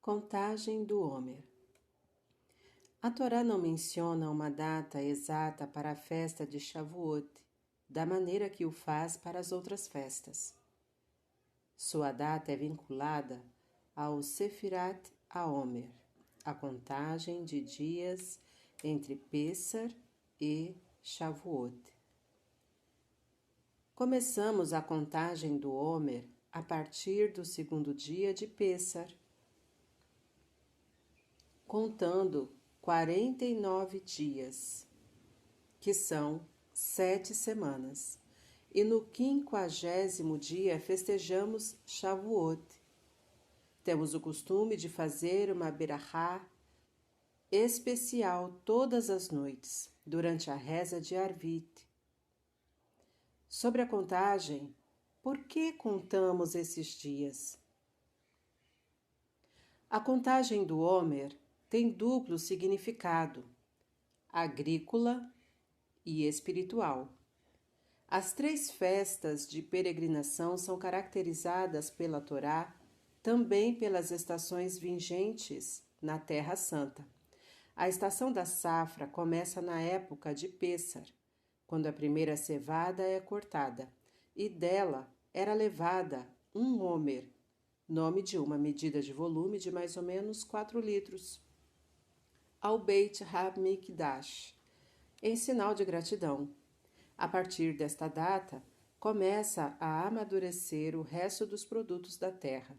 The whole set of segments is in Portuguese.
Contagem do Homer. A Torá não menciona uma data exata para a festa de Shavuot, da maneira que o faz para as outras festas. Sua data é vinculada ao Sefirat HaOmer, a contagem de dias entre Pessar e Shavuot. Começamos a contagem do Homer a partir do segundo dia de Pessar, contando 49 dias, que são 7 semanas. E no 50º dia festejamos Shavuot. Temos o costume de fazer uma berachá especial todas as noites, durante a reza de Arvit. Sobre a contagem, por que contamos esses dias? A contagem do Homer tem duplo significado, agrícola e espiritual. As 3 festas de peregrinação são caracterizadas pela Torá, também pelas estações vigentes na Terra Santa. A estação da safra começa na época de Pessar, quando a primeira cevada é cortada, e dela era levada um homer, nome de uma medida de volume de mais ou menos 4 litros, ao Beit HaMikdash, em sinal de gratidão. A partir desta data, começa a amadurecer o resto dos produtos da terra.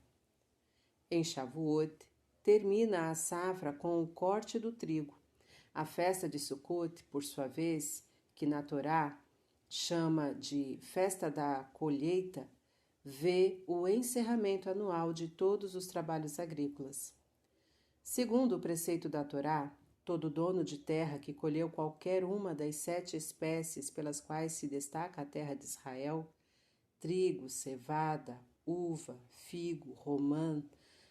Em Shavuot, termina a safra com o corte do trigo. A festa de Sukkot, por sua vez, que na Torá chama de festa da colheita, vê o encerramento anual de todos os trabalhos agrícolas. Segundo o preceito da Torá, todo dono de terra que colheu qualquer uma das 7 espécies pelas quais se destaca a terra de Israel, trigo, cevada, uva, figo, romã,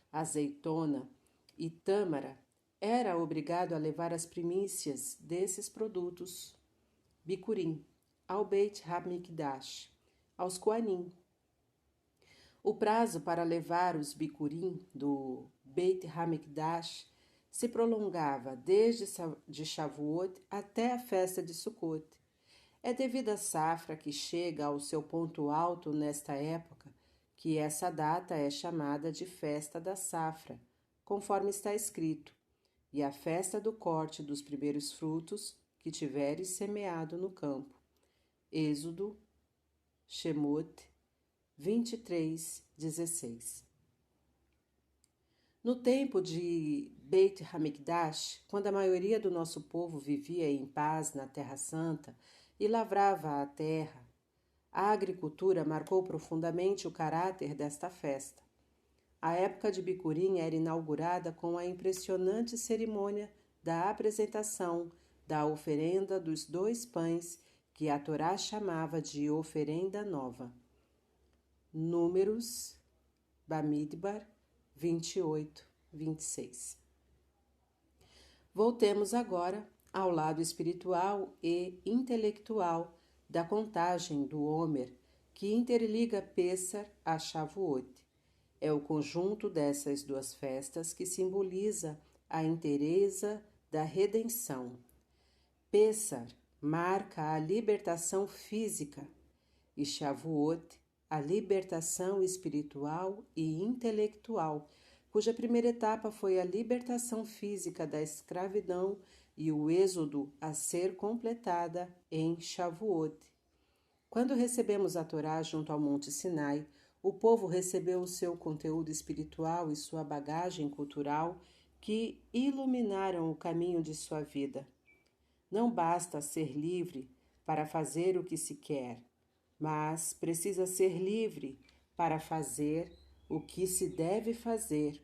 azeitona e tâmara, era obrigado a levar as primícias desses produtos, bicurim, ao Beit HaMikdash, aos Koanim. O prazo para levar os bicurim do Beit HaMikdash se prolongava desde Shavuot até a festa de Sukkot. É devido à safra que chega ao seu ponto alto nesta época que essa data é chamada de Festa da Safra, conforme está escrito, e a festa do corte dos primeiros frutos que tiveres semeado no campo. Êxodo, Shemot 23:16. No tempo de Beit HaMikdash, quando a maioria do nosso povo vivia em paz na Terra Santa e lavrava a terra, a agricultura marcou profundamente o caráter desta festa. A época de Bicurim era inaugurada com a impressionante cerimônia da apresentação da oferenda dos 2 pães que a Torá chamava de oferenda nova. Números, Bamidbar 28:26. Voltemos agora ao lado espiritual e intelectual da contagem do Homer, que interliga Pessar a Shavuot. É o conjunto dessas 2 festas que simboliza a inteireza da redenção. Pessar marca a libertação física e Shavuot a libertação espiritual e intelectual, cuja primeira etapa foi a libertação física da escravidão e o êxodo a ser completada em Shavuot. Quando recebemos a Torá junto ao Monte Sinai, o povo recebeu o seu conteúdo espiritual e sua bagagem cultural que iluminaram o caminho de sua vida. Não basta ser livre para fazer o que se quer, mas precisa ser livre para fazer o que se deve fazer,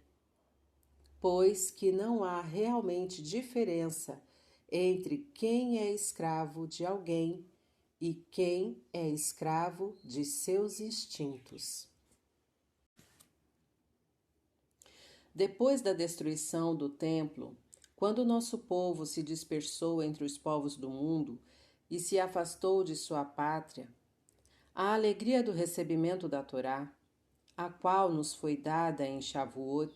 pois que não há realmente diferença entre quem é escravo de alguém e quem é escravo de seus instintos. Depois da destruição do templo, quando nosso povo se dispersou entre os povos do mundo e se afastou de sua pátria, a alegria do recebimento da Torá, a qual nos foi dada em Shavuot,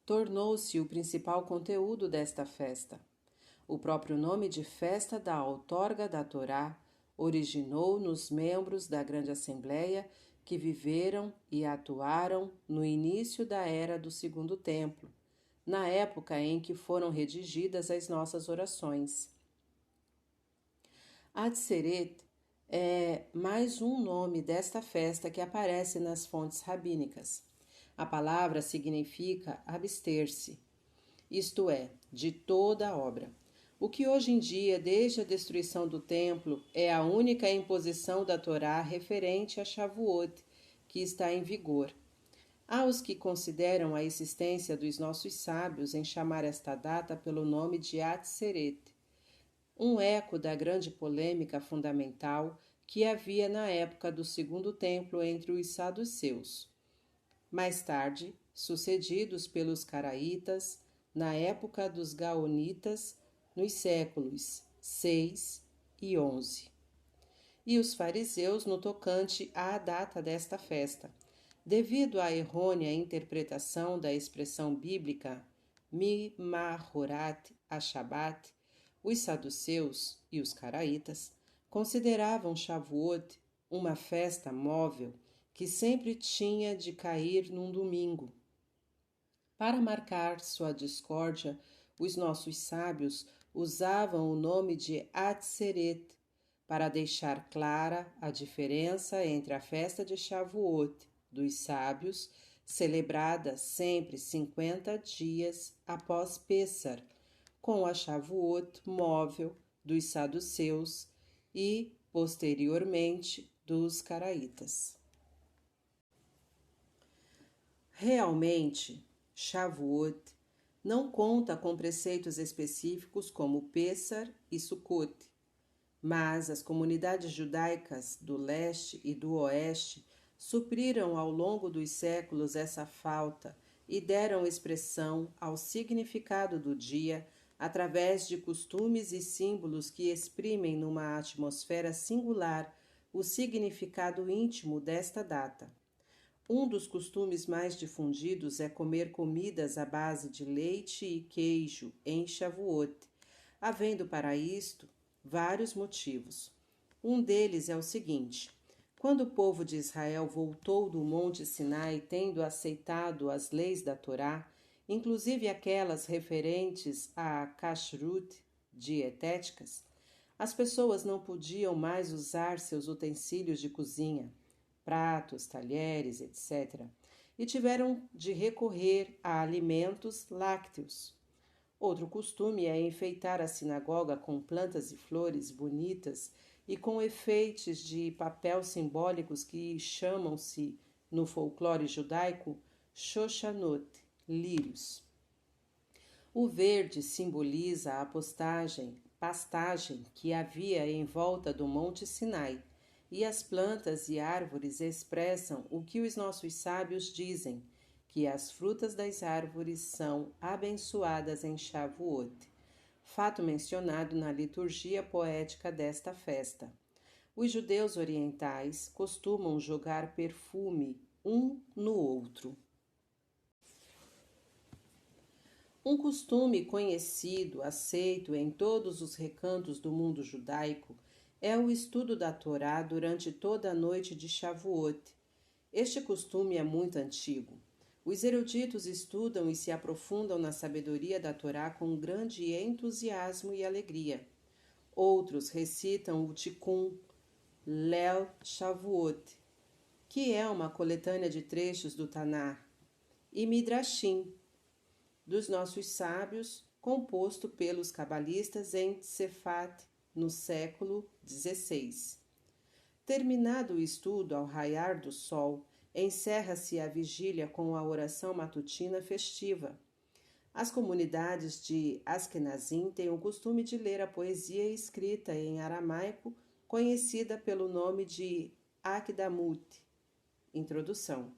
tornou-se o principal conteúdo desta festa. O próprio nome de festa da outorga da Torá originou nos membros da Grande Assembleia que viveram e atuaram no início da era do Segundo Templo, na época em que foram redigidas as nossas orações. Atzeret é mais um nome desta festa que aparece nas fontes rabínicas. A palavra significa abster-se, isto é, de toda a obra. O que hoje em dia, desde a destruição do templo, é a única imposição da Torá referente a Shavuot, que está em vigor. Há os que consideram a existência dos nossos sábios em chamar esta data pelo nome de Atzeret, um eco da grande polêmica fundamental que havia na época do Segundo Templo entre os saduceus. Mais tarde, sucedidos pelos caraítas, na época dos gaonitas, nos séculos 6 e 11. E os fariseus no tocante à data desta festa, devido à errônea interpretação da expressão bíblica Mimahorat Hashabat, os saduceus e os caraítas consideravam Shavuot uma festa móvel que sempre tinha de cair num domingo. Para marcar sua discórdia, os nossos sábios usavam o nome de Atzeret para deixar clara a diferença entre a festa de Shavuot dos sábios, celebrada sempre 50 dias após Pêssar, com a Shavuot móvel dos saduceus e, posteriormente, dos caraítas. Realmente, Shavuot não conta com preceitos específicos como Pêssar e Sukkot, mas as comunidades judaicas do leste e do oeste supriram ao longo dos séculos essa falta e deram expressão ao significado do dia através de costumes e símbolos que exprimem numa atmosfera singular o significado íntimo desta data. Um dos costumes mais difundidos é comer comidas à base de leite e queijo em Shavuot, havendo para isto vários motivos. Um deles é o seguinte: quando o povo de Israel voltou do Monte Sinai tendo aceitado as leis da Torá, inclusive aquelas referentes a kashrut, dietéticas, as pessoas não podiam mais usar seus utensílios de cozinha, pratos, talheres, etc., e tiveram de recorrer a alimentos lácteos. Outro costume é enfeitar a sinagoga com plantas e flores bonitas e com efeitos de papel simbólicos que chamam-se, no folclore judaico, Shoshanot, lírios. O verde simboliza a pastagem que havia em volta do Monte Sinai, e as plantas e árvores expressam o que os nossos sábios dizem, que as frutas das árvores são abençoadas em Shavuot, fato mencionado na liturgia poética desta festa. Os judeus orientais costumam jogar perfume um no outro. Um costume conhecido, aceito em todos os recantos do mundo judaico, é o estudo da Torá durante toda a noite de Shavuot. Este costume é muito antigo. Os eruditos estudam e se aprofundam na sabedoria da Torá com grande entusiasmo e alegria. Outros recitam o Tikkun, Leil Shavuot, que é uma coletânea de trechos do Taná, e Midrashim, dos nossos sábios, composto pelos cabalistas em Tzefat, no século XVI. Terminado o estudo ao raiar do sol, encerra-se a vigília com a oração matutina festiva. As comunidades de Askenazim têm o costume de ler a poesia escrita em aramaico, conhecida pelo nome de Akdamut, introdução,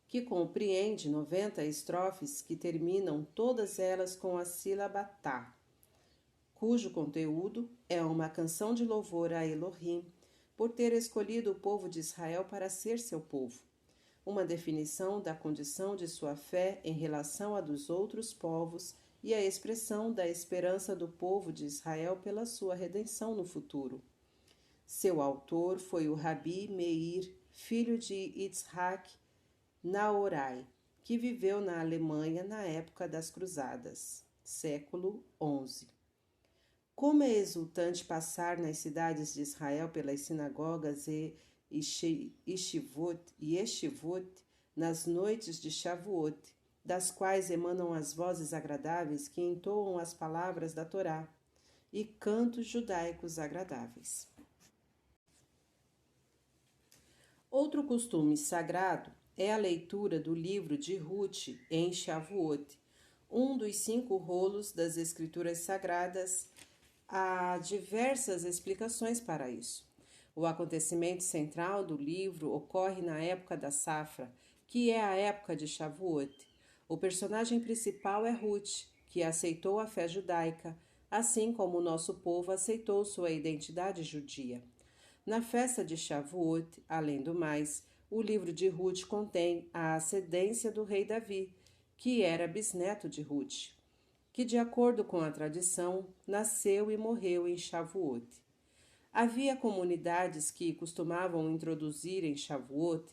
que compreende 90 estrofes que terminam todas elas com a sílaba Tá, cujo conteúdo é uma canção de louvor a Elohim por ter escolhido o povo de Israel para ser seu povo. uma definição da condição de sua fé em relação à dos outros povos e a expressão da esperança do povo de Israel pela sua redenção no futuro. Seu autor foi o Rabi Meir, filho de Yitzhak Naorai, que viveu na Alemanha na época das Cruzadas, século XI. Como é exultante passar nas cidades de Israel pelas sinagogas e yeshivot nas noites de Shavuot, das quais emanam as vozes agradáveis que entoam as palavras da Torá, e cantos judaicos agradáveis. Outro costume sagrado é a leitura do livro de Ruth em Shavuot, um dos 5 rolos das Escrituras Sagradas. Há diversas explicações para isso. O acontecimento central do livro ocorre na época da safra, que é a época de Shavuot. O personagem principal é Ruth, que aceitou a fé judaica, assim como o nosso povo aceitou sua identidade judia. Na festa de Shavuot, além do mais, o livro de Ruth contém a ascendência do rei Davi, que era bisneto de Ruth, que, de acordo com a tradição, nasceu e morreu em Shavuot. Havia comunidades que costumavam introduzir em Shavuot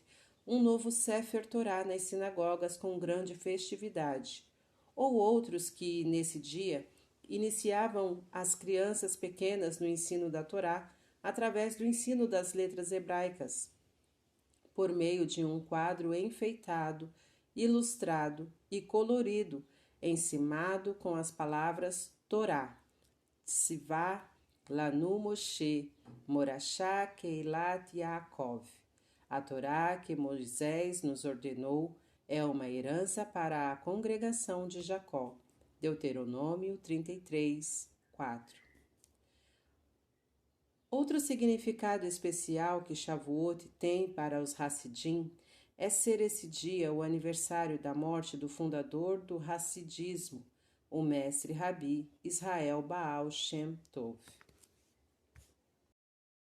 um novo Sefer Torá nas sinagogas com grande festividade, ou outros que, nesse dia, iniciavam as crianças pequenas no ensino da Torá através do ensino das letras hebraicas, por meio de um quadro enfeitado, ilustrado e colorido, encimado com as palavras Torá, Tzivá, Lanu Moshe, Morachá, Keilat Yaakov. A Torá que Moisés nos ordenou é uma herança para a congregação de Jacó. Deuteronômio 33, 4. Outro significado especial que Shavuot tem para os Hassidim é ser esse dia o aniversário da morte do fundador do Hassidismo, o mestre Rabi Israel Baal Shem Tov.